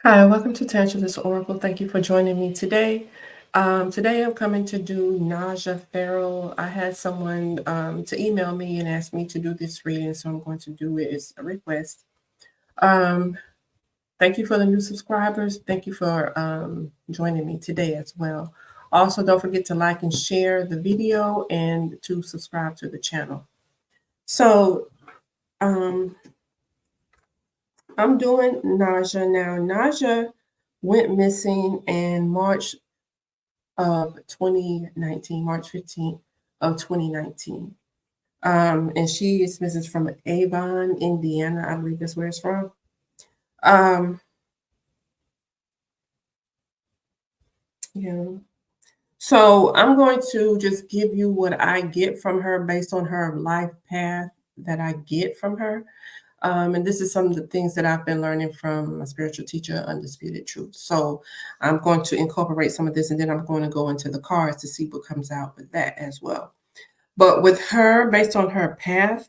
Hi, welcome to Tantralist Oracle. Thank you for joining me today. Today I'm coming to do Najah Ferrell. I had someone to email me and ask me to do this reading, so I'm going to do it. It's a request. Um, Thank you for the new subscribers. Thank you for joining me today as well. Also, don't forget to like and share the video and to subscribe to the channel. So, um, I'm doing Najah now. Najah went missing in March of 2019, March 15th of 2019. And she is Mrs. from Avon, Indiana. I believe that's where it's from. Um, yeah. So I'm going to just give you what I get from her based on her life path that I get from her. And this is some of the things that I've been learning from my spiritual teacher, Undisputed Truth. So I'm going to incorporate some of this, and then I'm going to go into the cards to see what comes out with that as well. But with her, based on her path,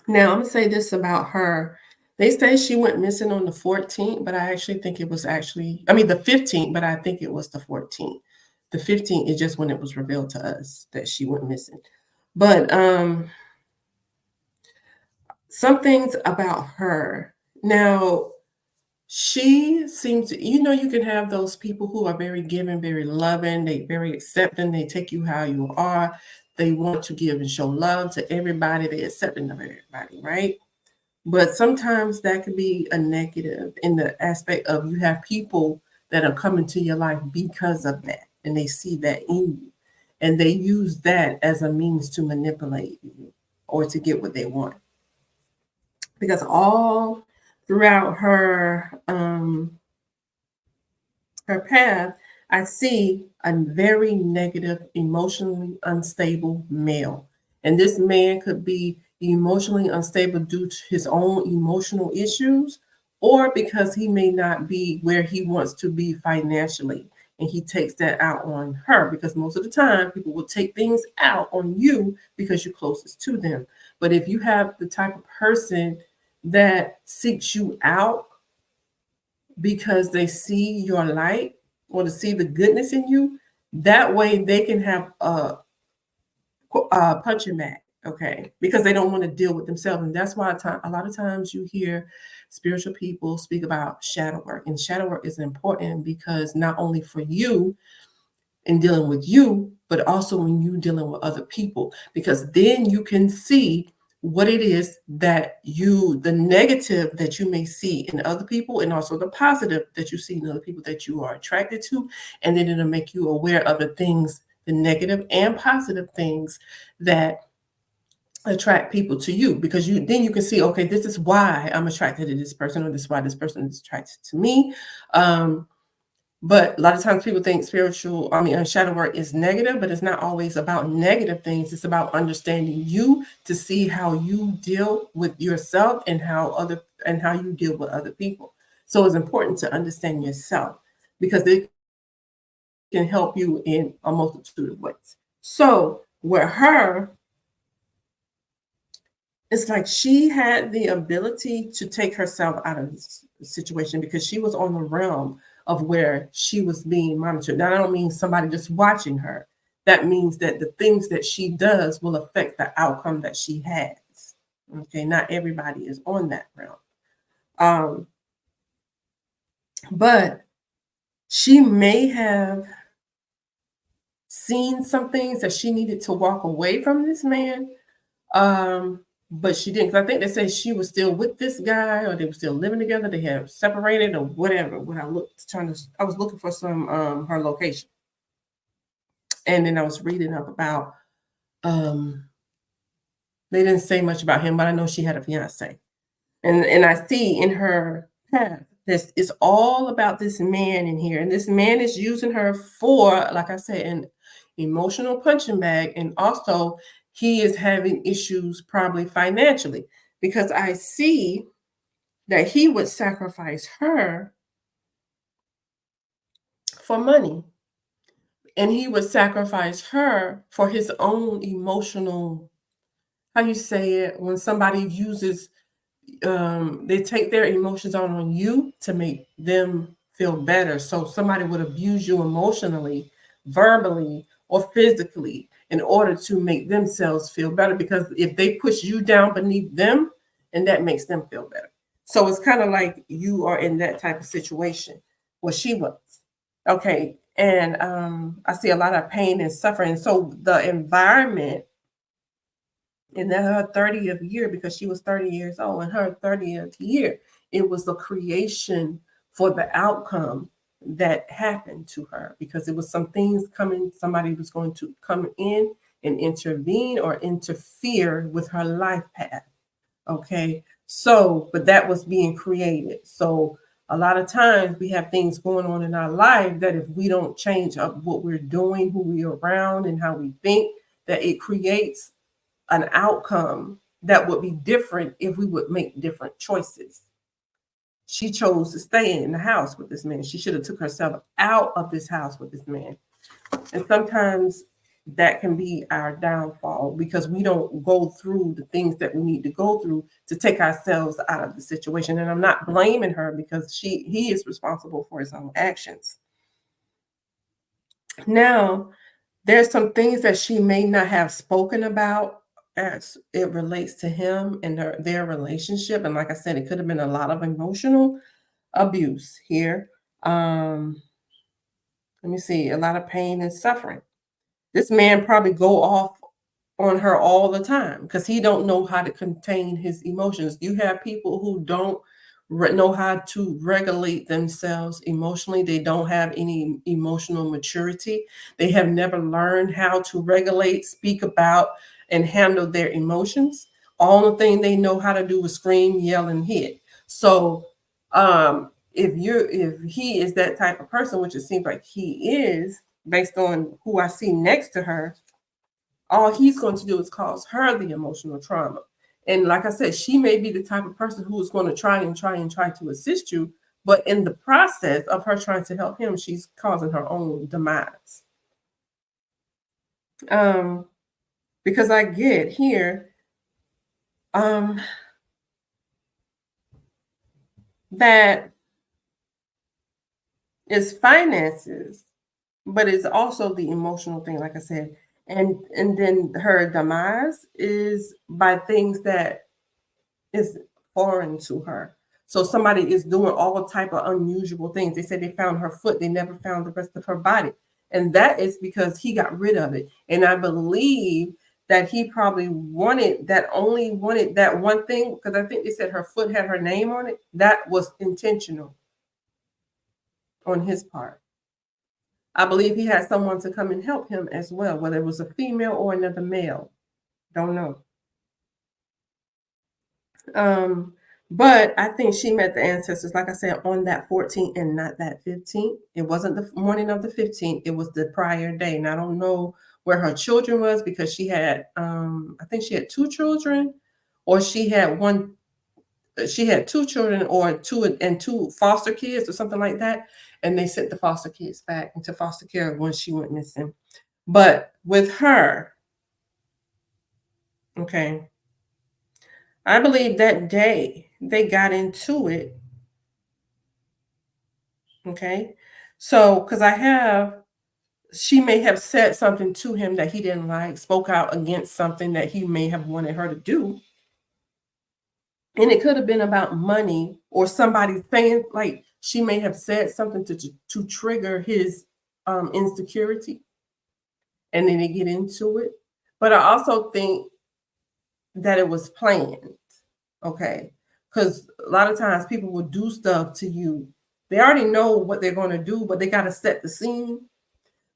now I'm gonna say this about her. They say she went missing on the 14th, but I actually think it was the 15th, but I think it was the 14th. The 15th is just when it was revealed to us that she went missing. But some things about her. Now, she seems to, you can have those people who are very giving, very loving, they very accepting, they take you how you are. They want to give and show love to everybody, they accepting of everybody, right? But sometimes that could be a negative in the aspect of you have people that are coming to your life because of that, and they see that in you, and they use that as a means to manipulate you or to get what they want. Because all throughout her path, I see a very negative, emotionally unstable male. And this man could be emotionally unstable due to his own emotional issues, or because he may not be where he wants to be financially. And he takes that out on her, because most of the time people will take things out on you because you're closest to them. But if you have the type of person that seeks you out because they see your light or to see the goodness in you, that way they can have a punching bag, okay? Because they don't want to deal with themselves. And that's why a lot of times you hear spiritual people speak about shadow work. And shadow work is important because not only for you in dealing with you, but also when you dealing with other people, because then you can see what it is that the negative that you may see in other people, and also the positive that you see in other people that you are attracted to. And then it'll make you aware of the things, the negative and positive things that attract people to you, because then you can see, okay, this is why I'm attracted to this person, or this is why this person is attracted to me. But a lot of times people think shadow work is negative, but it's not always about negative things. It's about understanding you to see how you deal with yourself and how you deal with other people. So it's important to understand yourself, because it can help you in a multitude of ways. So with her, it's like she had the ability to take herself out of this situation because she was on the realm of where she was being monitored. Now, I don't mean somebody just watching her. That means that the things that she does will affect the outcome that she has. Okay, not everybody is on that realm. But she may have seen some things that she needed to walk away from this man. But she didn't. 'Cause I think they say she was still with this guy, or they were still living together. They had separated, or whatever. When I was looking for some her location, and then I was reading up about. They didn't say much about him, but I know she had a fiance, and I see in her path this is all about this man in here, and this man is using her for, like I said, an emotional punching bag, and also he is having issues probably financially, because I see that he would sacrifice her for money, and he would sacrifice her for his own emotional, how you say it, when somebody uses they take their emotions out on you to make them feel better. So somebody would abuse you emotionally, verbally, or physically in order to make themselves feel better, because if they push you down beneath them, and that makes them feel better. So it's kind of like you are in that type of situation where she was. Okay. And I see a lot of pain and suffering. So the environment in her 30th year, because she was 30 years old, in her 30th year, it was the creation for the outcome that happened to her, because it was some things coming, somebody was going to come in and intervene or interfere with her life path. Okay. So, but that was being created. So, a lot of times we have things going on in our life that if we don't change up what we're doing, who we are around, and how we think, that it creates an outcome that would be different if we would make different choices. She chose to stay in the house with this man. She should have took herself out of this house with this man. And sometimes that can be our downfall, because we don't go through the things that we need to go through to take ourselves out of the situation. And I'm not blaming her, because he is responsible for his own actions. Now, there's some things that she may not have spoken about as it relates to him and their relationship. And like I said, it could have been a lot of emotional abuse here. Let me see, a lot of pain and suffering. This man probably go off on her all the time because he don't know how to contain his emotions. You have people who don't know how to regulate themselves emotionally. They don't have any emotional maturity. They have never learned how to regulate, speak about, and handle their emotions. All the thing they know how to do is scream, yell, and hit. So if he is that type of person, which it seems like he is, based on who I see next to her, all he's going to do is cause her the emotional trauma. And like I said, she may be the type of person who is going to try to assist you, but in the process of her trying to help him, she's causing her own demise. Because I get here that it's finances, but it's also the emotional thing, like I said. And then her demise is by things that is foreign to her. So somebody is doing all type of unusual things. They said they found her foot, they never found the rest of her body. And that is because he got rid of it. And I believe that he probably wanted that one thing, because I think they said her foot had her name on it. That was intentional on his part. I believe he had someone to come and help him as well, whether it was a female or another male. Don't know. But I think she met the ancestors, like I said, on that 14th and not that 15th. It wasn't the morning of the 15th, it was the prior day. And I don't know where her children was, because she had I think she had two children, or she had two children, or two foster kids or something like that. And they sent the foster kids back into foster care when she went missing. But with her, okay, I believe that day they got into it. Okay. So, because she may have said something to him that he didn't like, spoke out against something that he may have wanted her to do. And it could have been about money, or somebody saying, like, she may have said something to trigger his insecurity. And then they get into it. But I also think that it was planned. Okay. Because a lot of times people will do stuff to you. They already know what they're going to do, but they got to set the scene.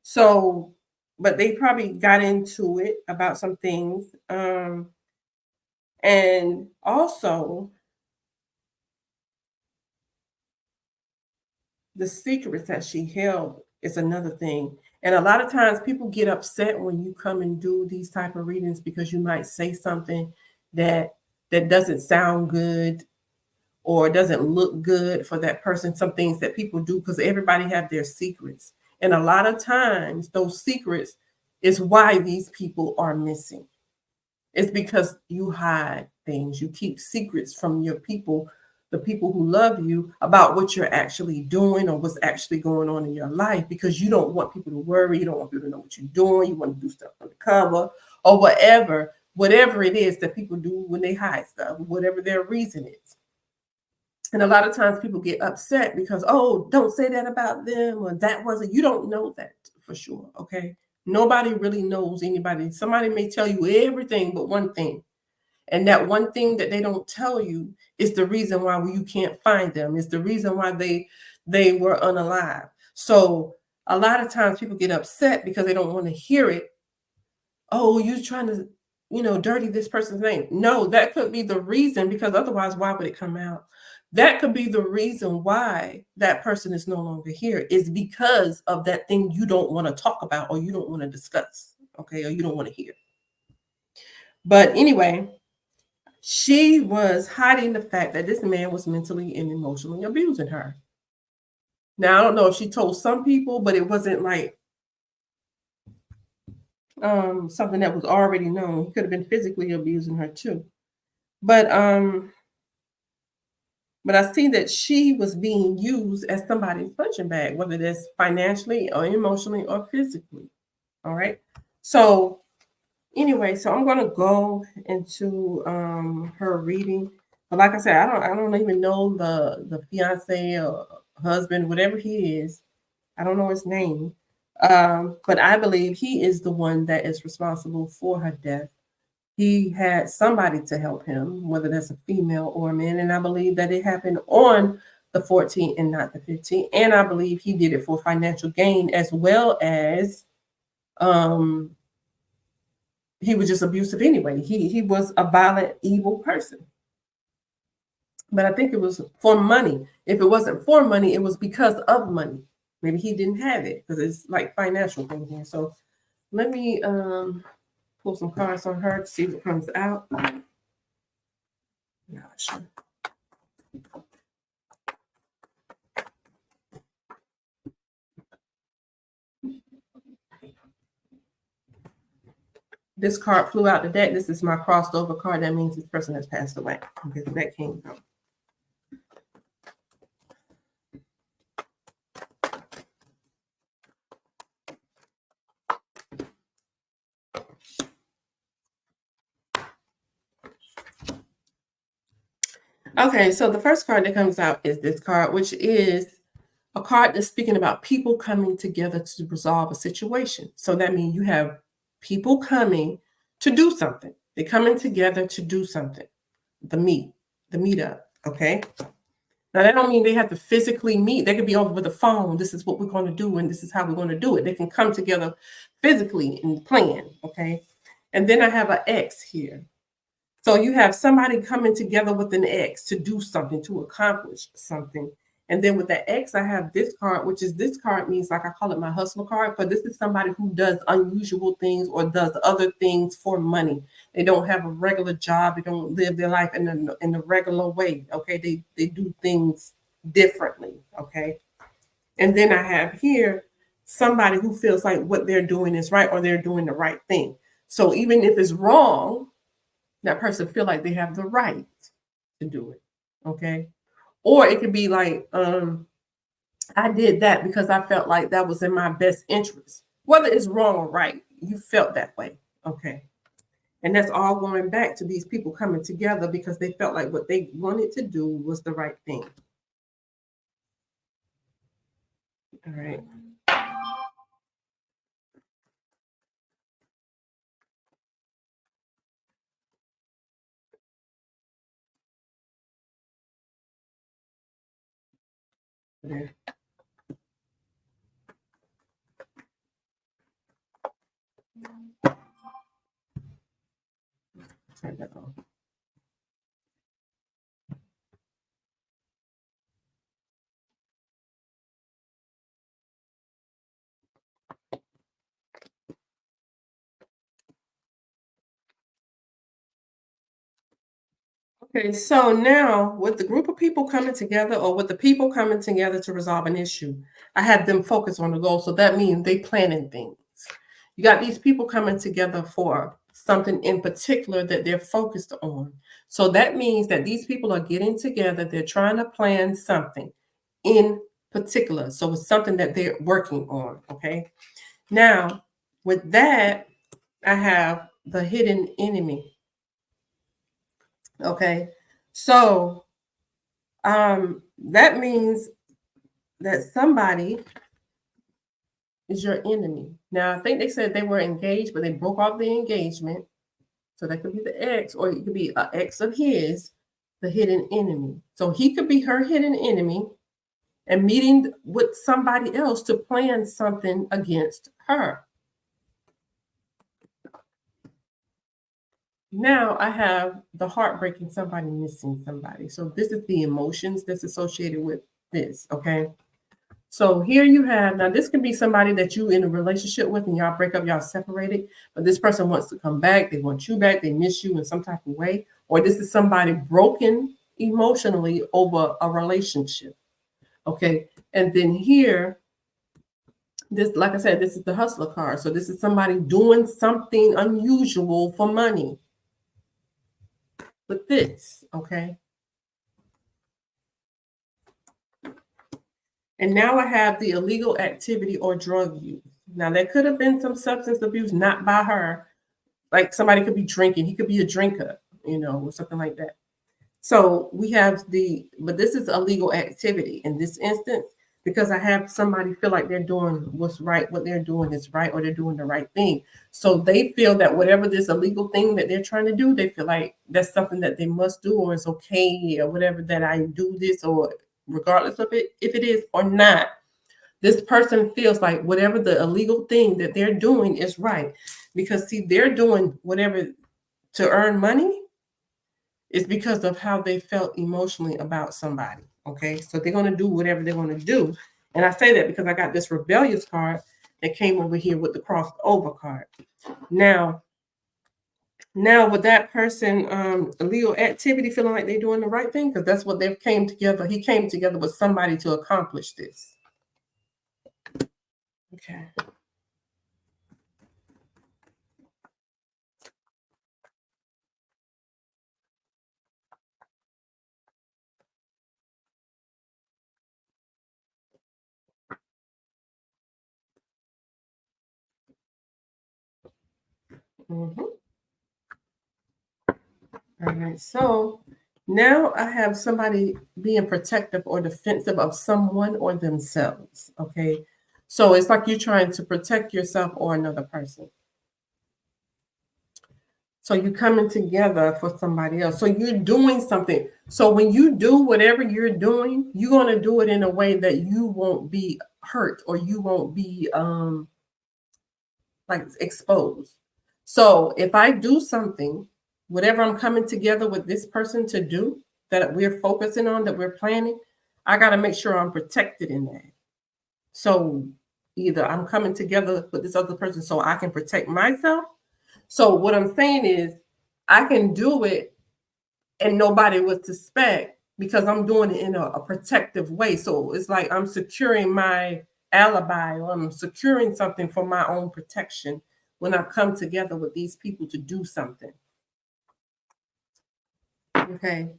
So, but they probably got into it about some things. And also the secrets that she held is another thing. And a lot of times people get upset when you come and do these type of readings, because you might say something that doesn't sound good, or doesn't look good for that person. Some things that people do, because everybody have their secrets. And a lot of times those secrets is why these people are missing. It's because you hide things. You keep secrets from your people, the people who love you, about what you're actually doing or what's actually going on in your life, because you don't want people to worry. You don't want people to know what you're doing. You want to do stuff undercover or whatever it is that people do when they hide stuff, whatever their reason is. And a lot of times people get upset because, oh, don't say that about them, or that wasn't, you don't know that for sure. Okay. Nobody really knows anybody. Somebody may tell you everything but one thing. And that one thing that they don't tell you is the reason why you can't find them, is the reason why they were unalive. So a lot of times people get upset because they don't want to hear it. Oh, you're trying to, dirty this person's name. No, that could be the reason, because otherwise, why would it come out? That could be the reason why that person is no longer here, is because of that thing you don't want to talk about, or you don't want to discuss, okay, or you don't want to hear. But anyway, she was hiding the fact that this man was mentally and emotionally abusing her. Now, I don't know if she told some people, but it wasn't like something that was already known. He could have been physically abusing her too. But I see that she was being used as somebody's punching bag, whether that's financially or emotionally or physically. All right. So anyway, so I'm gonna go into her reading. But like I said, I don't even know the fiance or husband, whatever he is. I don't know his name. But I believe he is the one that is responsible for her death. He had somebody to help him, whether that's a female or a man. And I believe that it happened on the 14th and not the 15th. And I believe he did it for financial gain, as well as he was just abusive anyway. He was a violent, evil person. But I think it was for money. If it wasn't for money, it was because of money. Maybe he didn't have it, because it's like financial thing here. So let me pull some cards on her to see what comes out. Gosh. This card flew out the deck. This is my crossed over card. That means this person has passed away. Okay, so that came out. Okay, so the first card that comes out is this card, which is a card that's speaking about people coming together to resolve a situation. So that means you have people coming to do something. They're coming together to do something. The meetup. Okay. Now that don't mean they have to physically meet. They could be over the phone. This is what we're going to do, and this is how we're going to do it. They can come together physically and plan. Okay. And then I have an X here. So you have somebody coming together with an X to do something, to accomplish something. And then with the X, I have this card, which is, this card means, like I call it my hustler card, but this is somebody who does unusual things or does other things for money. They don't have a regular job. They don't live their life in a regular way. Okay. They do things differently. Okay. And then I have here somebody who feels like what they're doing is right, or they're doing the right thing. So even if it's wrong, that person feel like they have the right to do it. Okay. Or it could be like, I did that because I felt like that was in my best interest. Whether it's wrong or right, you felt that way. Okay. And that's all going back to these people coming together because they felt like what they wanted to do was the right thing. All right. There. Turn that off. Okay, so now with the group of people coming together, or with the people coming together to resolve an issue, I have them focus on the goal. So that means they planning things. You got these people coming together for something in particular that they're focused on. So that means that these people are getting together, they're trying to plan something in particular. So it's something that they're working on. Okay. Now, with that, I have the hidden enemy. Okay. So that means that somebody is your enemy. Now, I think they said they were engaged, but they broke off the engagement. So that could be the ex, or it could be an ex of his, the hidden enemy. So he could be her hidden enemy and meeting with somebody else to plan something against her. Now I have the heartbreaking somebody missing somebody. So this is the emotions that's associated with this. Okay. So here you have, now this can be somebody that you in a relationship with and y'all break up, y'all separated, but this person wants to come back. They want you back. They miss you in some type of way. Or this is somebody broken emotionally over a relationship. Okay. And then here, this, like I said, this is the hustler card. So this is somebody doing something unusual for money with this. Okay. And now I have the illegal activity or drug use. Now, there could have been some substance abuse, not by her. Like somebody could be drinking, he could be a drinker, or something like that. So we have but this is illegal activity in this instance because I have somebody feel like they're doing what's right, what they're doing is right, or they're doing the right thing. So they feel that whatever this illegal thing that they're trying to do, they feel like that's something that they must do or it's okay or whatever that I do this or regardless of it, if it is or not. This person feels like whatever the illegal thing that they're doing is right because see, they're doing whatever to earn money is because of how they felt emotionally about somebody. Okay. So they're going to do whatever they're going to do. And I say that because I got this rebellious card that came over here with the crossed over card. Now with that person, illegal activity, feeling like they're doing the right thing, because that's what they came together. He came together with somebody to accomplish this. Okay. Mm-hmm. All right. So now I have somebody being protective or defensive of someone or themselves. Okay. So it's like you're trying to protect yourself or another person. So you're coming together for somebody else. So you're doing something. So when you do whatever you're doing, you're going to do it in a way that you won't be hurt or you won't be like exposed. So if I do something, whatever I'm coming together with this person to do that we're focusing on, that we're planning, I got to make sure I'm protected in that. So either I'm coming together with this other person so I can protect myself. So what I'm saying is I can do it and nobody would suspect because I'm doing it in a protective way. So it's like I'm securing my alibi or I'm securing something for my own protection when I come together with these people to do something. Okay.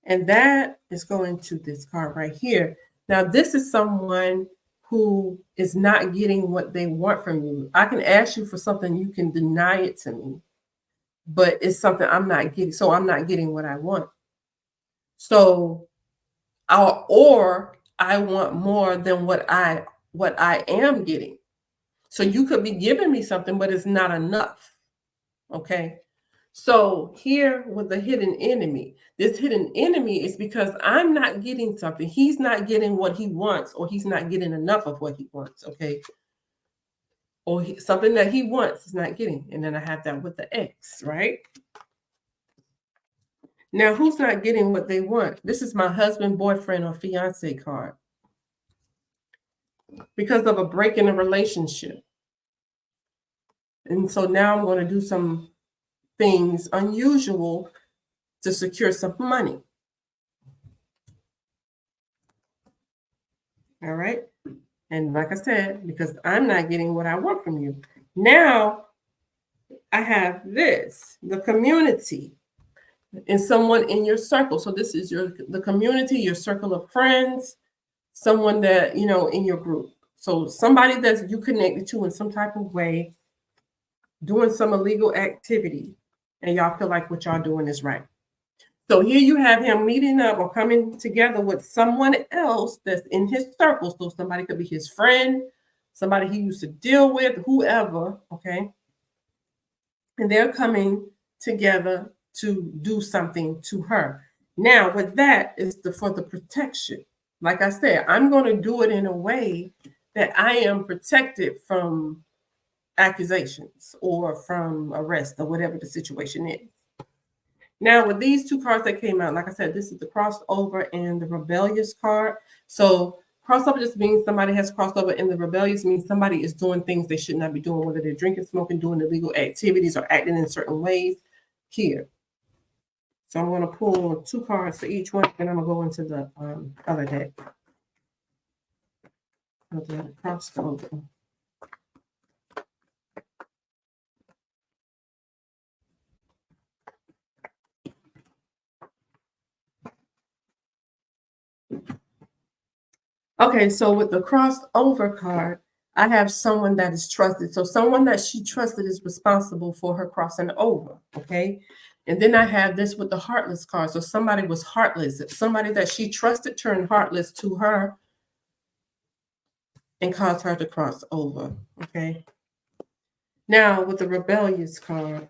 And that is going to this card right here. Now, this is someone who is not getting what they want from you. I can ask you for something, you can deny it to me, but it's something I'm not getting. So I'm not getting what I want. So or I want more than what I am getting. So you could be giving me something, but it's not enough. Okay. So here with the hidden enemy, this hidden enemy is because I'm not getting something. He's not getting what he wants, or he's not getting enough of what he wants. Okay. Or something that he wants is not getting. And then I have that with the X, right? Now, who's not getting what they want? This is my husband, boyfriend, or fiance card. Because of a break in a relationship. And so now I'm going to do some things unusual to secure some money. All right. And like I said, because I'm not getting what I want from you. Now, I have this, the community, and someone in your circle. So this is the community, your circle of friends, someone that, you know, in your group. So somebody that you connected to in some type of way, doing some illegal activity, and y'all feel like what y'all doing is right. So here you have him meeting up or coming together with someone else that's in his circle. So somebody could be his friend, somebody he used to deal with, whoever, okay? And they're coming together to do something to her. Now, with that is for the protection. Like I said, I'm going to do it in a way that I am protected from accusations or from arrest or whatever the situation is. Now, with these two cards that came out, like I said, this is the crossover and the rebellious card. So crossover just means somebody has crossover, and the rebellious means somebody is doing things they should not be doing, whether they're drinking, smoking, doing illegal activities, or acting in certain ways here. So I'm going to pull two cards for each one, and I'm going to go into the other deck of the crossover. Okay, so with the crossed over card, I have someone that is trusted. So someone that she trusted is responsible for her crossing over, okay? And then I have this with the heartless card. So somebody was heartless. Somebody that she trusted turned heartless to her and caused her to cross over, okay? Now with the rebellious card,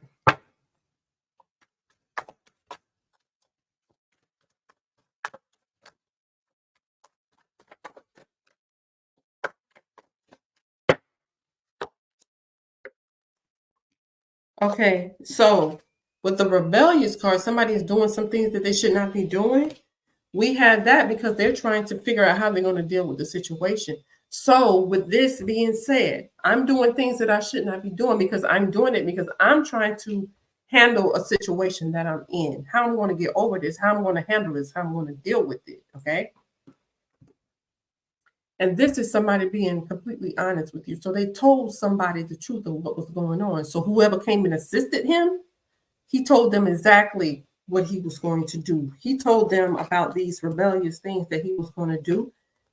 okay, so with the rebellious card, somebody is doing some things that they should not be doing. We had that because they're trying to figure out how they're going to deal with the situation. So, with this being said, I'm doing things that I should not be doing because I'm doing it because I'm trying to handle a situation that I'm in. How I'm going to get over this, how I'm going to handle this, how I'm going to deal with it. Okay. And this is somebody being completely honest with you. So, they told somebody the truth of what was going on. So, whoever came and assisted him, he told them exactly what he was going to do. He told them about these rebellious things that he was going to do.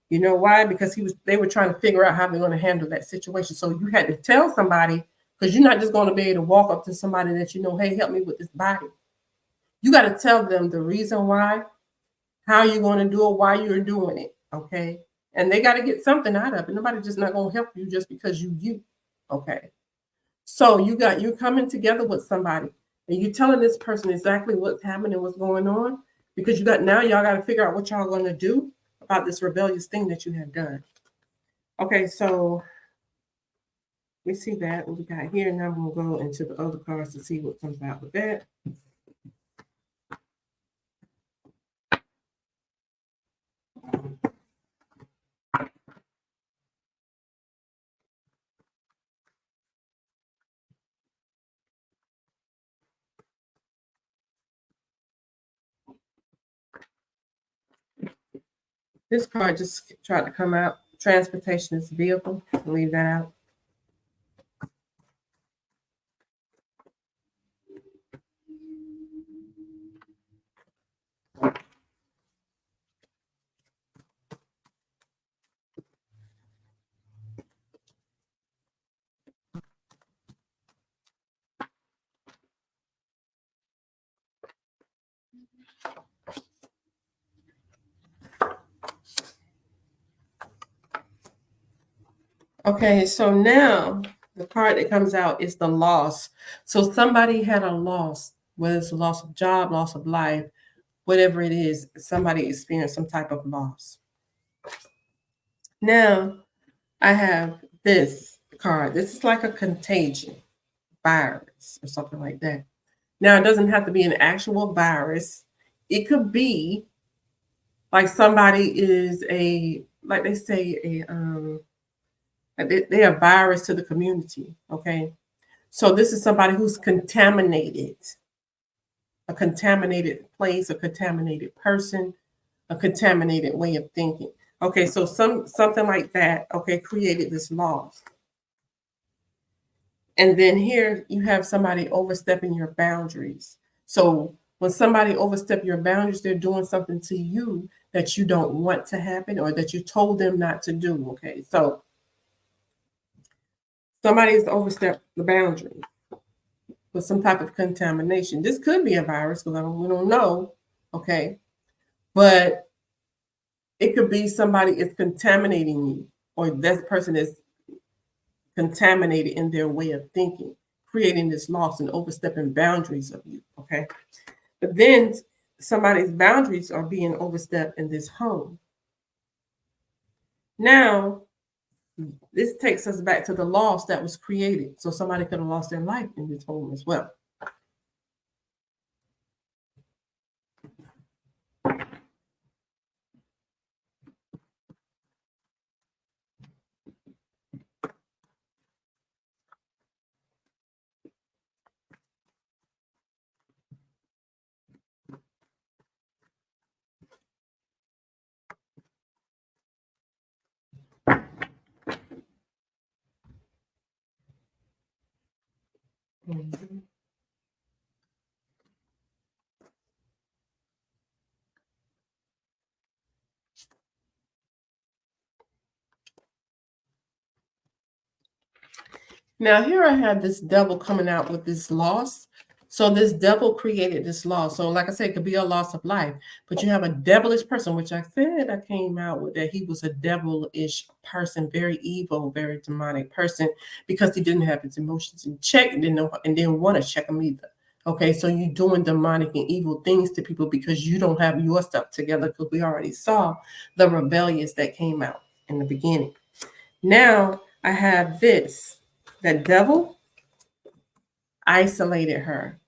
You know why? Because they were trying to figure out how they're going to handle that situation. So you had to tell somebody, because you're not just going to be able to walk up to somebody that you know, hey, help me with this body. You got to tell them the reason why, how you're going to do it, why you're doing it. Okay. And they got to get something out of it. Nobody just not going to help you just because you. Okay. So you're coming together with somebody and you're telling this person exactly what's happening, what's going on, because y'all got to figure out what y'all going to do about this rebellious thing that you have done. Okay, so we see that what we got here. Now we'll go into the other cards to see what comes out with that. This card just tried to come out. Transportation is vehicle. Leave that out. Okay, so now the card that comes out is the loss. So somebody had a loss, whether it's a loss of job, loss of life, whatever it is, somebody experienced some type of loss. Now I have this card. This is like a contagion virus or something like that. Now it doesn't have to be an actual virus. It could be like somebody is like they say they're a virus to the community. Okay. So this is somebody who's contaminated, a contaminated place, a contaminated person, a contaminated way of thinking. Okay, so something like that, okay, created this loss. And then here you have somebody overstepping your boundaries. So when somebody overstep your boundaries, they're doing something to you that you don't want to happen or that you told them not to do. Okay. So somebody's overstepped the boundary with some type of contamination. This could be a virus because we don't know. Okay. But it could be somebody is contaminating you, or that person is contaminated in their way of thinking, creating this loss and overstepping boundaries of you. Okay. But then somebody's boundaries are being overstepped in this home. Now, this takes us back to the loss that was created. So somebody could have lost their life in this home as well. Mhm. Now, here I have this devil coming out with this loss. So, this devil created this loss. So, like I said, it could be a loss of life, but you have a devilish person, which I said I came out with that he was a devilish person, very evil, very demonic person, because he didn't have his emotions in check and didn't want to check them either. Okay, so you're doing demonic and evil things to people because you don't have your stuff together, because we already saw the rebellious that came out in the beginning. Now I have this. The devil isolated her.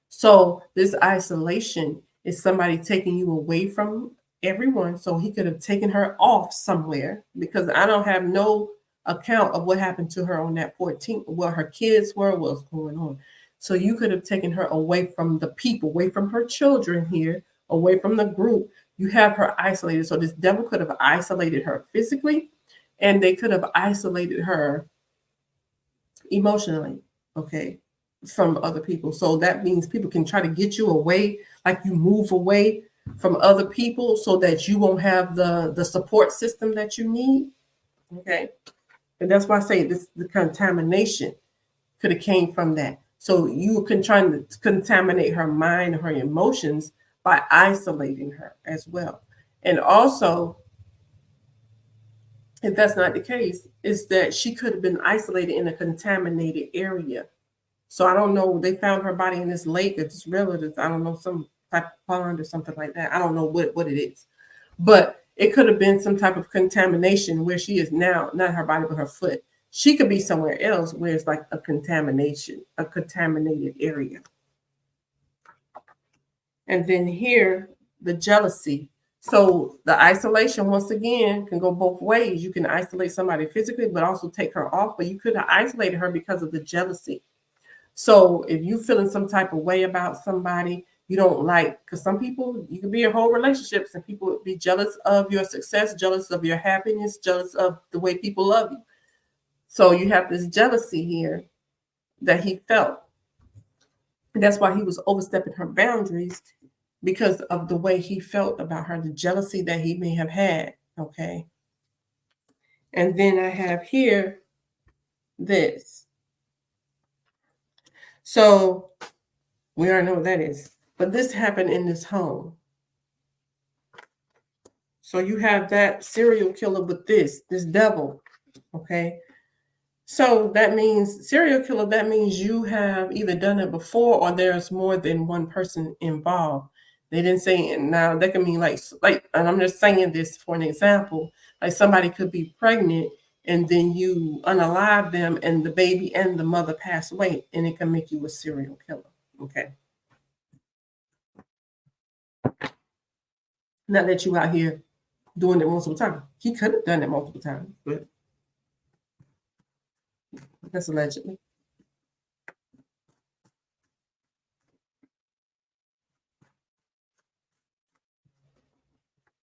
So this isolation is somebody taking you away from everyone. So he could have taken her off somewhere, because I don't have no account of what happened to her on that 14th, what her kids were, what was going on. So you could have taken her away from the people, away from her children here, away from the group. You have her isolated. So this devil could have isolated her physically, and they could have isolated her emotionally, okay, from other people. So that means people can try to get you away, like you move away from other people so that you won't have the support system that you need. Okay. And that's why I say this, the contamination could have came from that. So you can try to contaminate her mind, her emotions, by isolating her as well. And also, if that's not the case, is that she could have been isolated in a contaminated area. So I don't know. They found her body in this lake or this river. I don't know, some type of pond or something like that. I don't know what it is, but it could have been some type of contamination where she is now, not her body, but her foot. She could be somewhere else where it's like a contamination, a contaminated area. And then here, the jealousy. So the isolation, once again, can go both ways. You can isolate somebody physically, but also take her off. But you could have isolated her because of the jealousy. So if you feeling some type of way about somebody you don't like, because some people, you can be in whole relationships and people would be jealous of your success, jealous of your happiness, jealous of the way people love you. So you have this jealousy here that he felt. And that's why he was overstepping her boundaries, because of the way he felt about her, the jealousy that he may have had. Okay. And then I have here this. So we already know what that is. But this happened in this home. So you have that serial killer with this devil. Okay. So that means serial killer, that means you have either done it before or there's more than one person involved. They didn't say it. Now that can mean like, and I'm just saying this for an example, like somebody could be pregnant and then you unalive them and the baby and the mother pass away, and it can make you a serial killer. Okay. Not that you out here doing it multiple times. He could have done it multiple times, but that's allegedly.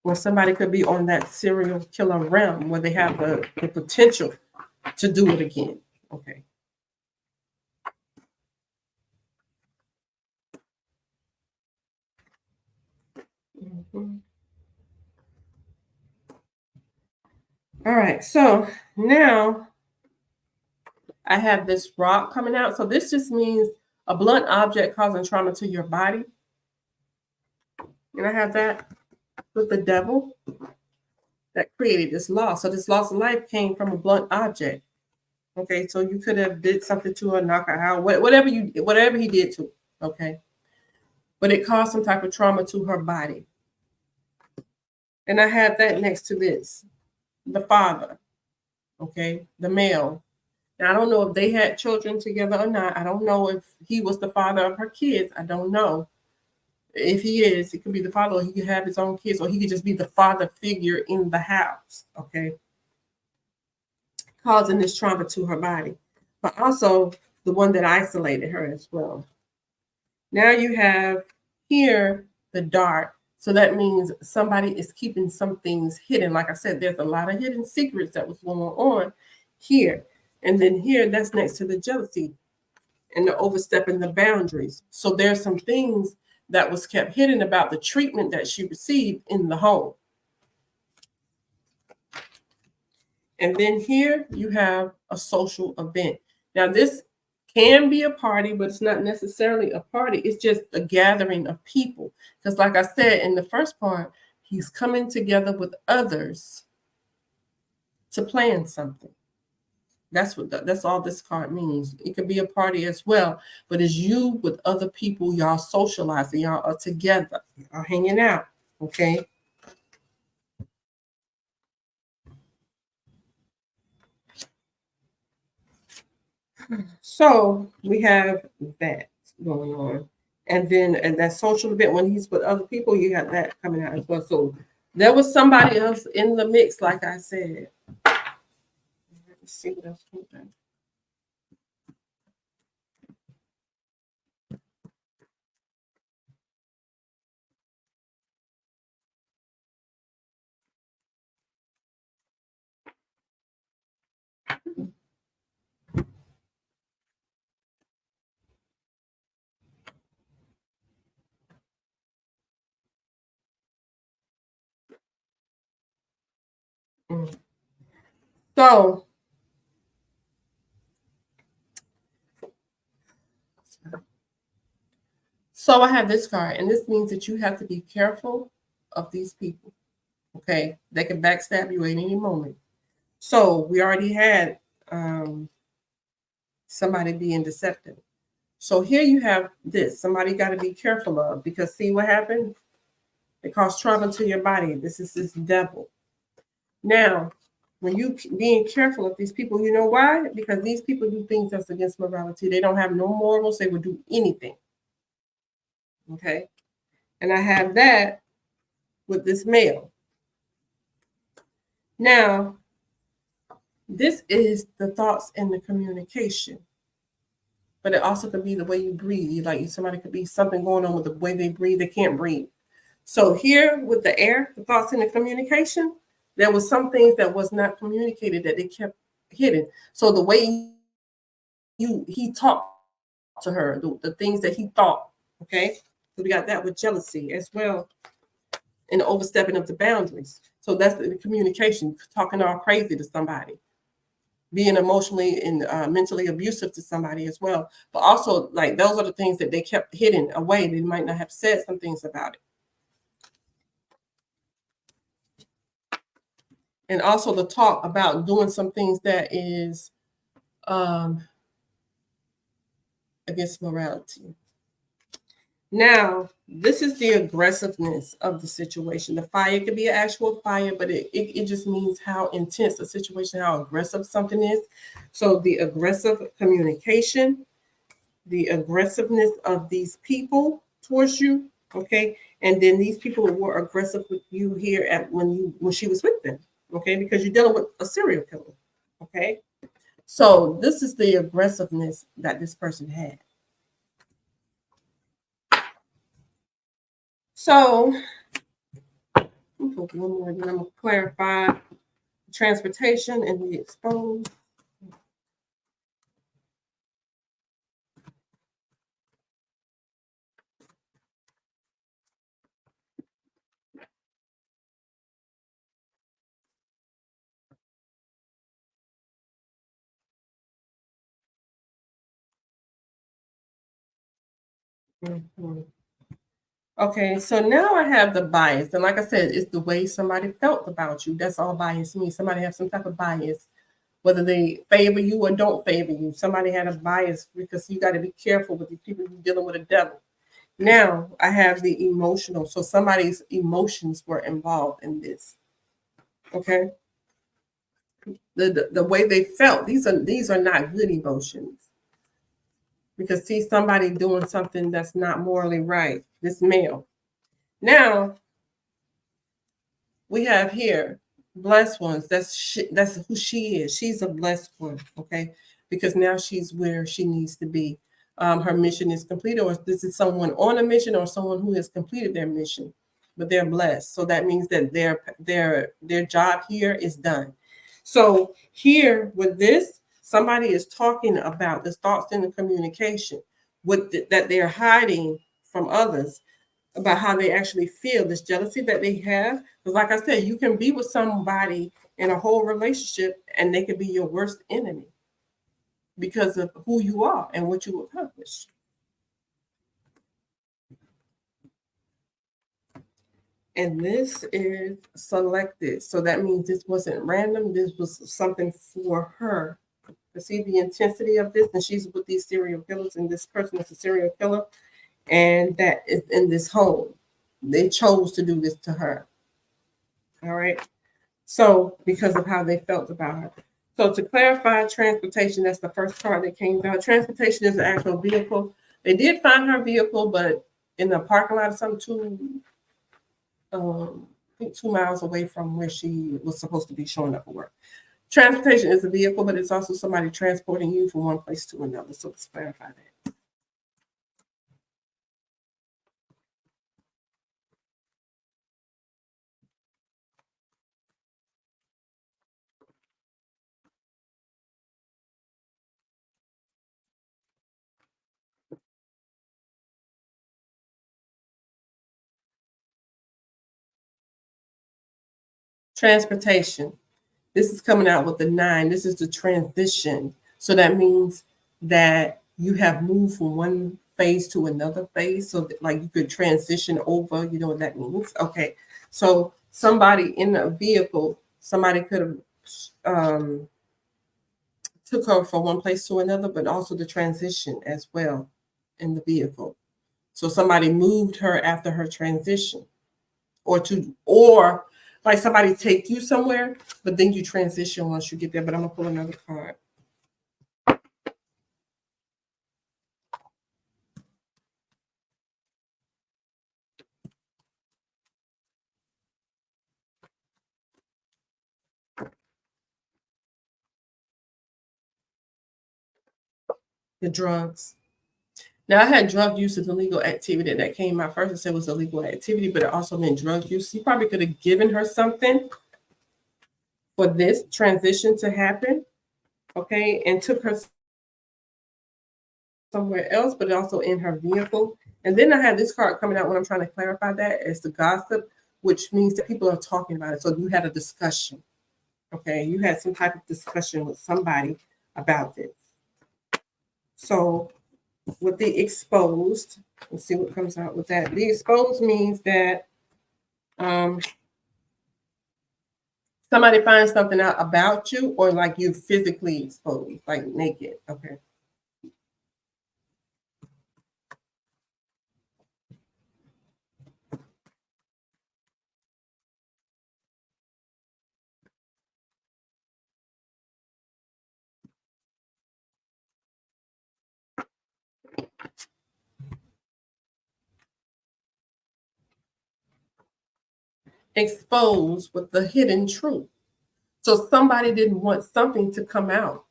Or somebody could be on that serial killer realm where they have the potential to do it again. Okay. All right, so now I have this rock coming out. So this just means a blunt object causing trauma to your body. And I have that with the devil that created this loss. So this loss of life came from a blunt object. Okay, so you could have did something to her, knock her out, whatever he did to her, okay? But it caused some type of trauma to her body. And I have that next to this, the father, okay, the male. Now, I don't know if they had children together or not. I don't know if he was the father of her kids. I don't know. If he is, it could be the father, or he could have his own kids, or he could just be the father figure in the house, okay, causing this trauma to her body, but also the one that isolated her as well. Now you have here the dark. So that means somebody is keeping some things hidden. Like I said, there's a lot of hidden secrets that was going on here. And then here, that's next to the jealousy and the overstepping the boundaries. So there's some things that was kept hidden about the treatment that she received in the home. And then here you have a social event. Now this can be a party, but it's not necessarily a party. It's just a gathering of people. Because like I said in the first part, he's coming together with others to plan something. That's all this card means. It could be a party as well, but it's you with other people, y'all socializing, y'all are together, y'all hanging out, okay? So we have that going on. And then and that social event when he's with other people, you have that coming out as well. So there was somebody else in the mix, like I said. Let's see what else comes out. Mm. So I have this card, and this means that you have to be careful of these people. Okay, they can backstab you at any moment. So we already had somebody being deceptive. So here you have this. Somebody got to be careful of, because see what happened? It caused trauma to your body. This is this devil. Now, when you being careful of these people, you know why? Because these people do things that's against morality. They don't have no morals. They would do anything. Okay. And I have that with this male. Now, this is the thoughts and the communication, but it also could be the way you breathe. Like somebody could be something going on with the way they breathe. They can't breathe. So here with the air, the thoughts and the communication, there was some things that was not communicated that they kept hidden. So the way he talked to her, the things that he thought, okay? So we got that with jealousy as well, and the overstepping of the boundaries. So that's the communication, talking all crazy to somebody, being emotionally and mentally abusive to somebody as well. But also, like, those are the things that they kept hidden away. They might not have said some things about it. And also the talk about doing some things that is um, against morality. Now, this is the aggressiveness of the situation. The fire could be an actual fire, but it just means how intense a situation, how aggressive something is. So the aggressive communication, the aggressiveness of these people towards you, okay? And then these people were aggressive with you here at when she was with them, okay? Because you're dealing with a serial killer, okay? So this is the aggressiveness that this person had. So I'm gonna put one more, then I'm gonna clarify transportation and the exposed. Mhm. Okay, so now I have the bias. And like I said, it's the way somebody felt about you. That's all bias means. Somebody has some type of bias, whether they favor you or don't favor you. Somebody had a bias because you got to be careful with these people. You're dealing with a devil. Now I have the emotional. So somebody's emotions were involved in this. Okay. The way they felt, these are not good emotions. Because see somebody doing something that's not morally right, this male. Now we have here blessed ones. That's who she is. She's a blessed one, okay? Because now she's where she needs to be. Her mission is completed, or this is someone on a mission, or someone who has completed their mission, but they're blessed. So that means that their job here is done. So here with this, somebody is talking about the thoughts and the communication that they're hiding from others about how they actually feel, this jealousy that they have. Because, like I said, you can be with somebody in a whole relationship and they could be your worst enemy because of who you are and what you accomplish. And this is selected. So that means this wasn't random, this was something for her. To see the intensity of this, and she's with these serial killers, and this person is a serial killer, and that is in this home. They chose to do this to her. All right. So, because of how they felt about her. So, to clarify, transportation, that's the first part that came out. Transportation is an actual vehicle. They did find her vehicle, but in the parking lot of some I think 2 miles away from where she was supposed to be showing up for work. Transportation is a vehicle, but it's also somebody transporting you from one place to another. So, let's clarify that. Transportation. This is coming out with the 9. This is the transition. So that means that you have moved from one phase to another phase. So that, like you could transition over, you know what that means? Okay. So somebody in a vehicle, somebody could have took her from one place to another, but also the transition as well in the vehicle. So somebody moved her after her transition, or like somebody take you somewhere, but then you transition once you get there. But I'm gonna pull another card. The drugs. Now I had drug use as illegal activity that came out first. I said it was illegal activity, but it also meant drug use. You probably could have given her something for this transition to happen, okay, and took her somewhere else, but also in her vehicle. And then I had this card coming out when I'm trying to clarify that as the gossip, which means that people are talking about it. So you had a discussion, okay? You had some type of discussion with somebody about this. So with the exposed, let's see what comes out with that. The exposed means that somebody finds something out about you, or like you physically exposed, like naked. Okay. Exposed with the hidden truth. So somebody didn't want something to come out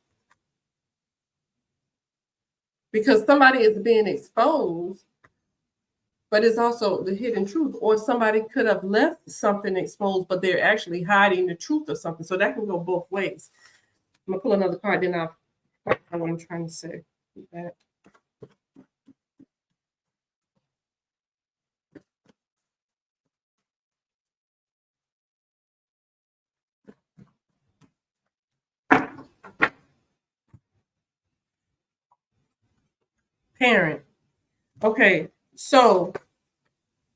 because somebody is being exposed, but it's also the hidden truth. Or somebody could have left something exposed, but they're actually hiding the truth of something. So that can go both ways. I'm gonna pull another card, then I'll what I'm trying to say. That. Parent. Okay. So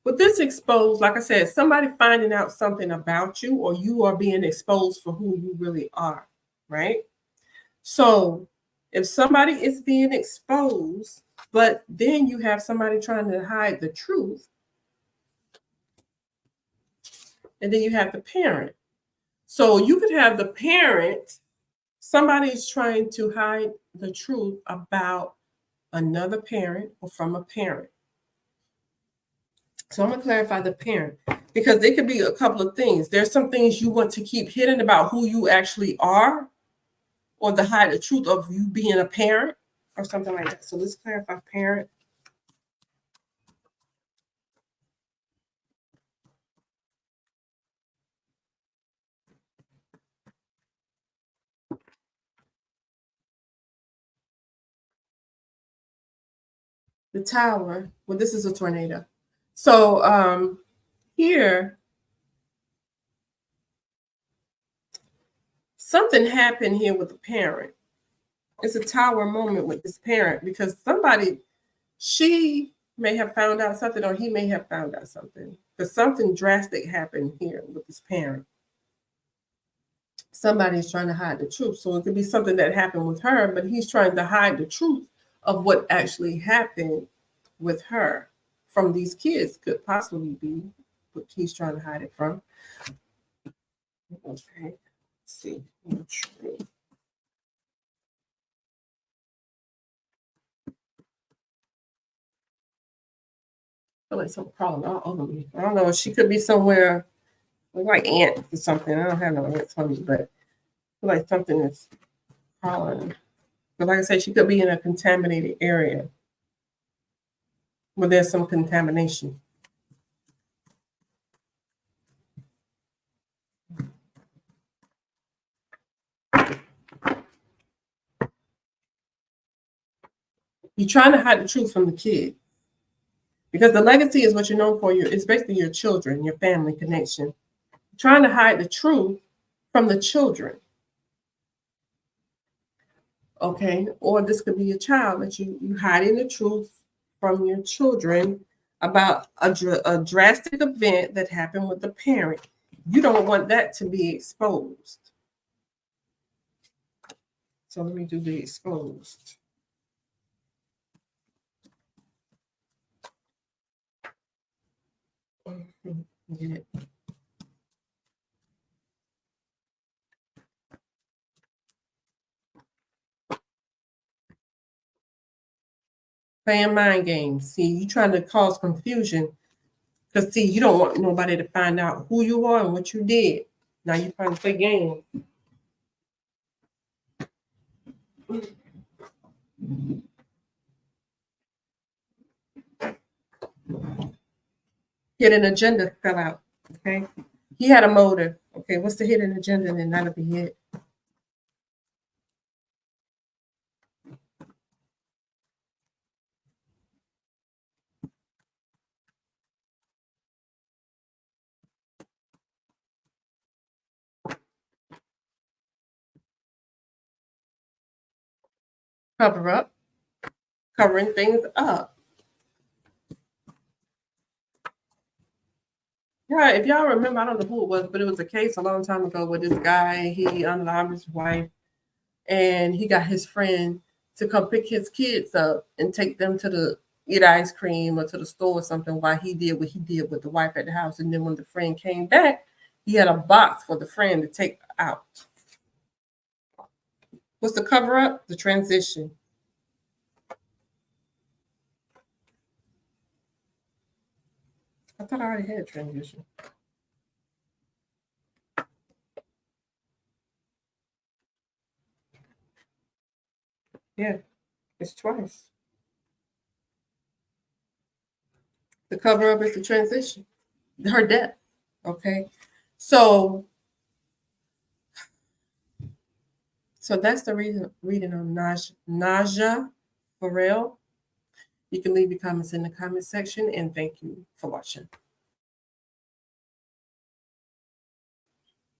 with this exposed, like I said, somebody finding out something about you, or you are being exposed for who you really are, right? So if somebody is being exposed, but then you have somebody trying to hide the truth, and then you have the parent. So you could have the parent, somebody's trying to hide the truth about another parent or from a parent. So I'm going to clarify the parent, because there could be a couple of things. There's some things you want to keep hidden about who you actually are, or the hide the truth of you being a parent or something like that. So let's clarify parent. The tower. Well, this is a tornado. So here, something happened here with the parent. It's a tower moment with this parent, because somebody, she may have found out something, or he may have found out something, because something drastic happened here with this parent. Somebody's trying to hide the truth. So it could be something that happened with her, but he's trying to hide the truth of what actually happened with her from these kids. Could possibly be what he's trying to hide it from. Okay, let's see. Truth. I feel like something crawling all over me. I don't know. She could be somewhere like ants or something. I don't have no ants on me, but I feel like something is crawling. But like I said, she could be in a contaminated area where there's some contamination. You're trying to hide the truth from the kid, because the legacy is what you're known for. It's basically your children, your family connection. You're trying to hide the truth from the children. Okay, or this could be a child that you hiding the truth from your children about a drastic event that happened with the parent. You don't want that to be exposed. So let me do the exposed. Get it. Playing mind games. See, you trying to cause confusion, because see, you don't want nobody to find out who you are and what you did. Now you're trying to play games. Hidden agenda fell out. Okay. He had a motive. Okay, what's the hidden agenda? And then that'll be it. Cover up, covering things up. Yeah, if y'all remember, I don't know who it was, but it was a case a long time ago where this guy, he unalived his wife, and he got his friend to come pick his kids up and take them to the eat ice cream or to the store or something, while he did what he did with the wife at the house. And then when the friend came back, he had a box for the friend to take out. What's the cover up? The transition. I thought I already had transition. Yeah, it's twice. The cover up is the transition, her death. Okay, so that's the reading on Najah Ferrell. You can leave your comments in the comment section, and thank you for watching.